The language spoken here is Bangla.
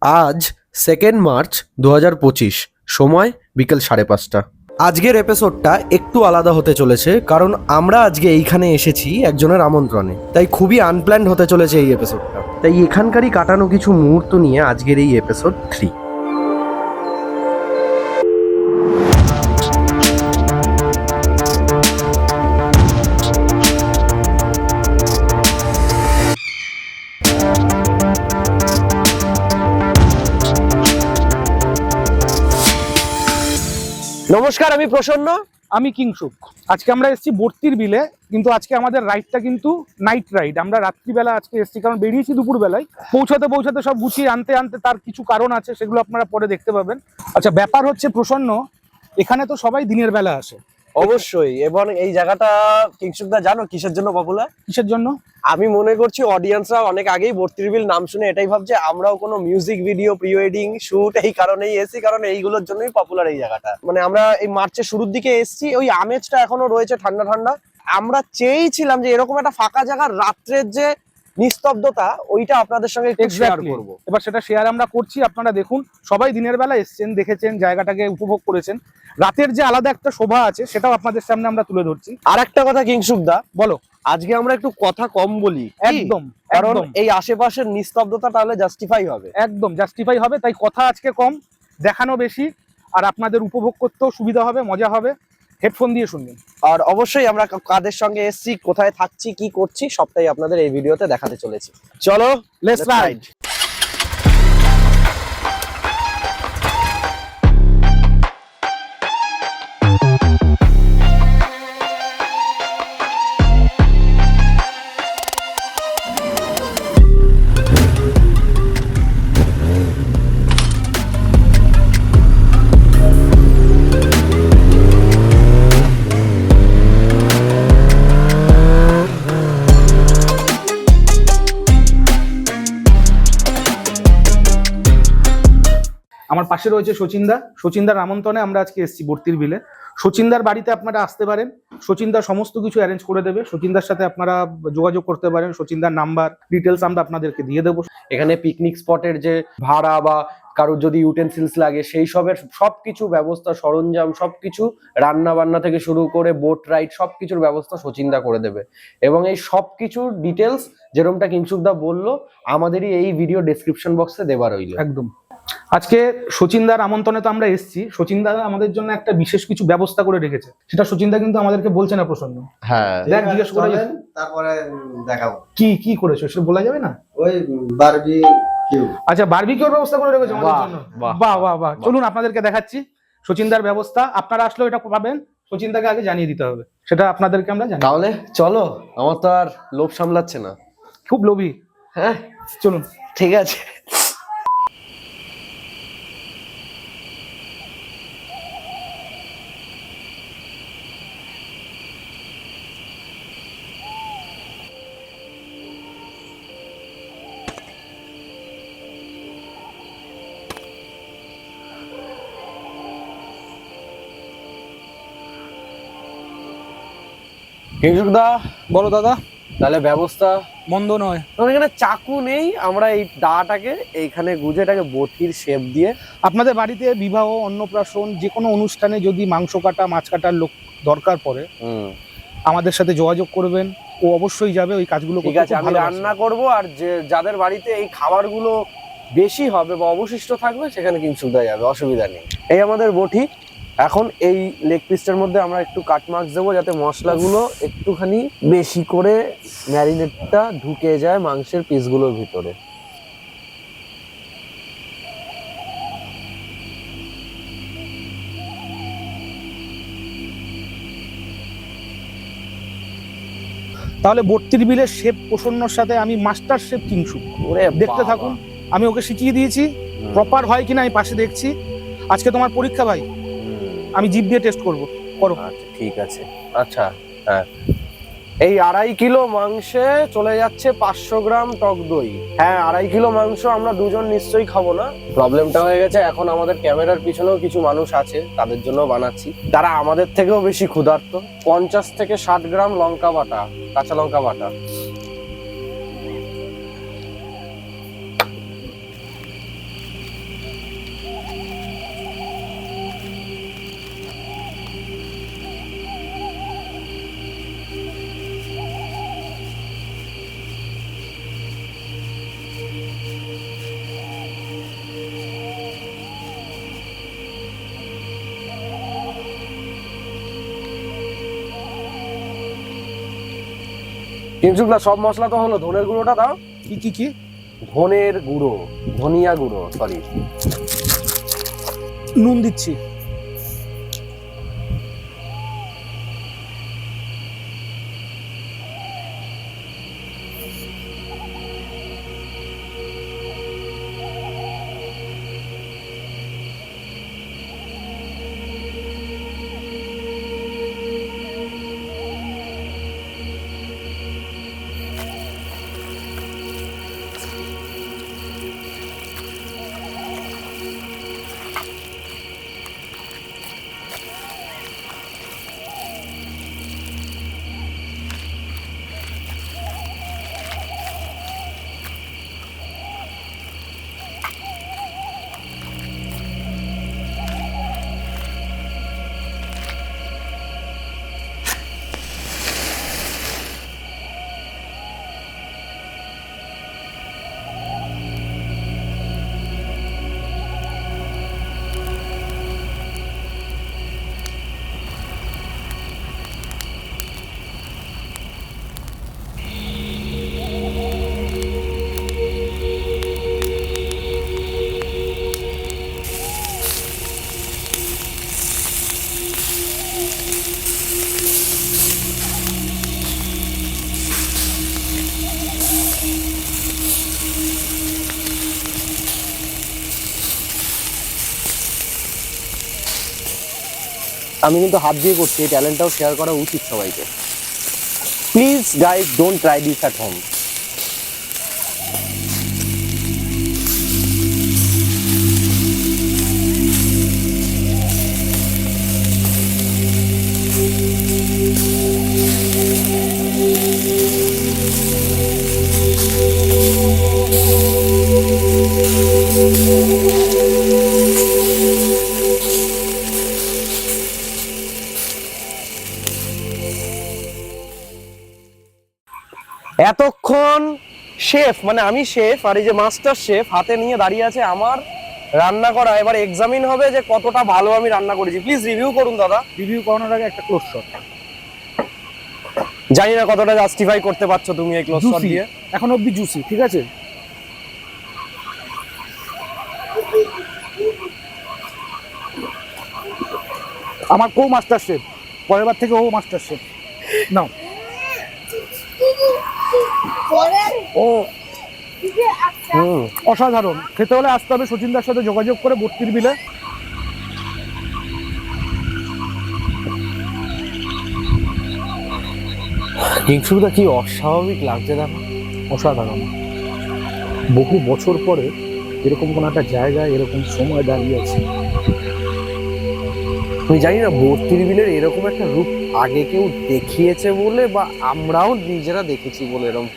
আজ 2 মার্চ 2025, সময় বিকেল 5:30। আজকের এপিসোডটা একটু আলাদা হতে চলেছে, কারণ আমরা আজকে এইখানে এসেছি একজনের আমন্ত্রণে, তাই খুবই আনপ্ল্যান্ড হতে চলেছে এই এপিসোডটা। তাই এখানকারই কাটানো কিছু মুহূর্ত নিয়ে আজকের এই এপিসোড 3। নমস্কার, আমি প্রসন্ন। আমি কিংসুক। আজকে আমরা এসেছি বর্তির বিলে, কিন্তু আজকে আমাদের রাইডটা কিন্তু নাইট রাইড। আমরা রাত্রিবেলা আজকে এসেছি, কারণ বেরিয়েছি দুপুর বেলায়। পৌঁছাতে সব গুছিয়ে আনতে তার কিছু কারণ আছে, সেগুলো আপনারা পরে দেখতে পাবেন। আচ্ছা, ব্যাপার হচ্ছে প্রসন্ন, এখানে তো সবাই দিনের বেলা আসে। অবশ্যই, এবং এই জায়গাটা কিংসুকদা জানো কিসের জন্য পপুলার? কিসের জন্য? আমি মনে করছি অডিয়েন্সরা অনেক আগেই বর্তির বিল নাম শুনে এটাই ভাবছে আমরাও কোনো music video, pre wedding shoot এই কারণেই এসেছি, কারণ এইগুলোর জন্যই পপুলার এই জায়গাটা। মানে আমরা এই মার্চের শুরুর দিকে এসেছি, ওই আমেজটা এখনো রয়েছে ঠান্ডা ঠান্ডা। আমরা চেয়েছিলাম যে এরকম একটা ফাঁকা জায়গার রাত্রের যে নিস্তব্ধতা, ওইটা আপনাদের সঙ্গে একটু শেয়ার করব। এবার সেটা শেয়ার আমরা করছি। আপনারা দেখুন, সবাই দিনের বেলা এসেছেন, দেখেছেন, জায়গাটাকে উপভোগ করেছেন। রাতের যে আলাদা একটা শোভা আছে, সেটাও আপনাদের সামনে আমরা তুলে ধরছি। আর একটা কথা কিংসুকদা, বলো। আজকে আমরা একটু কথা কম বলি, একদম, কারণ এই আশেপাশের নিস্তব্ধতা তাহলে জাস্টিফাই হবে। একদম জাস্টিফাই হবে, তাই কথা আজকে কম, দেখানো বেশি, আর আপনাদের উপভোগ করতেও সুবিধা হবে, মজা হবে। হেডফোন দিয়ে শুনবেন। আর অবশ্যই আমরা কাদের সঙ্গে এসেছি, কোথায় থাকছি, কি করছি, সবটাই আপনাদের এই ভিডিওতে দেখাতে চলেছি। চলো, লেটস রাইড। আমার পাশে রয়েছে সচিনদার আমন্ত্রণে আমরা আজকে এসেছি বর্তির বিলে। সচিনদার বাড়িতে আপনারা আসতে পারেন, সচিনদার সমস্ত কিছু অ্যারেঞ্জ করে দেবে। সচিনদার সাথে আপনারা যোগাযোগ করতে পারেন, সচিনদার নাম্বার, ডিটেলস আমরা আপনাদেরকে দিয়ে দেবো। এখানে পিকনিক স্পটের যে ভাড়া বা কারোর যদি ইউটেন্সিলস লাগে সেই সবের সবকিছু ব্যবস্থা, সরঞ্জাম সবকিছু, রান্না বান্না থেকে শুরু করে বোট রাইড সবকিছুর ব্যবস্থা সচিনদা করে দেবে। এবং এই সবকিছুর ডিটেলস যেরকমটা কিংসুকদা বললো, আমাদেরই এই ভিডিও ডেসক্রিপশন বক্সে দেওয়া রইল। একদম। আজকে সচিনদার আমন্ত্রণে তো আমরা এসেছি, সচিনদা আমাদের জন্য একটা বিশেষ কিছু ব্যবস্থা করে রেখেছে, সেটা সচিনদা কিন্তু আমাদেরকে বলছে না প্রসন্ন। হ্যাঁ, দেখ, জিজ্ঞেস করে তারপরে দেখাবো কি করেছো সেটা বলা যাবে না। ওই বারবিকিউ। আচ্ছা, বারবিকিউর ব্যবস্থা করে রেখেছো আমাদের জন্য। বাহ বাহ বাহ, চলুন আপনাদেরকে দেখাচ্ছি সচিনদার ব্যবস্থা। আপনারা আসলেও এটা পাবেন, সচিনদাকে আগে জানিয়ে দিতে হবে, সেটা আপনাদেরকে আমরা জানি। তাহলে চলো, আমার তো আর লোভ সামলাচ্ছে না। খুব লোভী। হ্যাঁ, চলুন। ঠিক আছে। কিংসুকদা, বলো দাদা। তাহলে ব্যবস্থা মন্দ নয়। এখানে চাকু নেই, আমরা এই দাটাকে এইখানে গুজে এটাকে বটির শেপ দিয়ে। আপনাদের বাড়িতে বিবাহ, অন্নপ্রাশন, যে কোনো অনুষ্ঠানে যদি মাংস কাটা, মাছ কাটার লোক দরকার পড়ে, আমাদের সাথে যোগাযোগ করবেন, ও অবশ্যই যাবে ওই কাজগুলো করতে। ঠিক আছে, আমি রান্না করব, আর যে যাদের বাড়িতে এই খাবারগুলো বেশি হবে বা অবশিষ্ট থাকবে সেখানে কিংসুকদা যাবে, অসুবিধা নেই। এই আমাদের বটি। এখন এই লেগ পিসটার মধ্যে আমরা একটু কাট মার্কস দেবো, যাতে মশলাগুলো একটুখানি বেশি করে ম্যারিনেটটা ঢুকে যায় মাংসের পিসগুলোর ভিতরে। তাহলে বর্তির বিলের শেফ প্রসন্নর সাথে আমি মাস্টার শেফ কিংসুক, দেখতে থাকুন। আমি ওকে শিখিয়ে দিয়েছি, প্রপার হয় কিনা আমি পাশে দেখছি। আজকে তোমার পরীক্ষা ভাই, আমি জিভ দিয়ে টেস্ট করবো, করো। আচ্ছা, ঠিক আছে। আচ্ছা, হ্যাঁ, এই 2.5 কিলো মাংসে চলে যাচ্ছে 500 গ্রাম টক দই। হ্যাঁ, 2.5 কিলো মাংস আমরা দুজন নিশ্চয়ই খাবো না। প্রবলেমটা হয়ে গেছে, এখন আমাদের ক্যামেরার পিছনেও কিছু মানুষ আছে, তাদের জন্য বানাচ্ছি, তারা আমাদের থেকেও বেশি ক্ষুধার্ত। 50 থেকে 60 গ্রাম লঙ্কা বাটা, কাঁচা লঙ্কা বাটা। কিংশুকদা সব মশলা তো হলো, ধনের গুঁড়োটা দাও। কি কি কি? ধনের গুঁড়ো, ধনিয়া গুঁড়ো, সরি। নুন দিচ্ছি। আমি কিন্তু হাত দিয়ে করছি, এই ট্যালেন্টটাও শেয়ার করা উচিত সবাইকে। Please guys, don't try this at home. এতক্ষণ শেফ, মানে আমি শেফ আর এই যে মাস্টার শেফ হাতে নিয়ে দাঁড়িয়ে আছে আমার রান্না করা। এবার এক্সামিন হবে যে কতটা ভালো আমি রান্না করেছি। প্লিজ রিভিউ করুন দাদা। রিভিউ করানোর আগে একটা ক্লোজ শট। জানি না কতটা জাস্টিফাই করতে পারছো তুমি এই ক্লোজ শট দিয়ে। এখন অবধি জুসি, ঠিক আছে? আমার কো মাস্টার শেফ, পরের বার থেকে ও মাস্টার শেফ। নাও। ও হুম, অসাধারণ। খেতে হলে আসতে হবে সচিনদার সাথে যোগাযোগ করে বর্তির বিলে। কিংশুকদা কি অস্বাভাবিক লাগছে দেখো। অসাধারণ। বহু বছর পরে এরকম কোন একটা জায়গায় এরকম সময় দাঁড়িয়ে আছে। আমি জানি না বর্তির বিলের এরকম একটা রূপ আগে কেউ দেখিয়েছে বলে, বা আমরাও নিজেরা দেখেছি বলে এরকম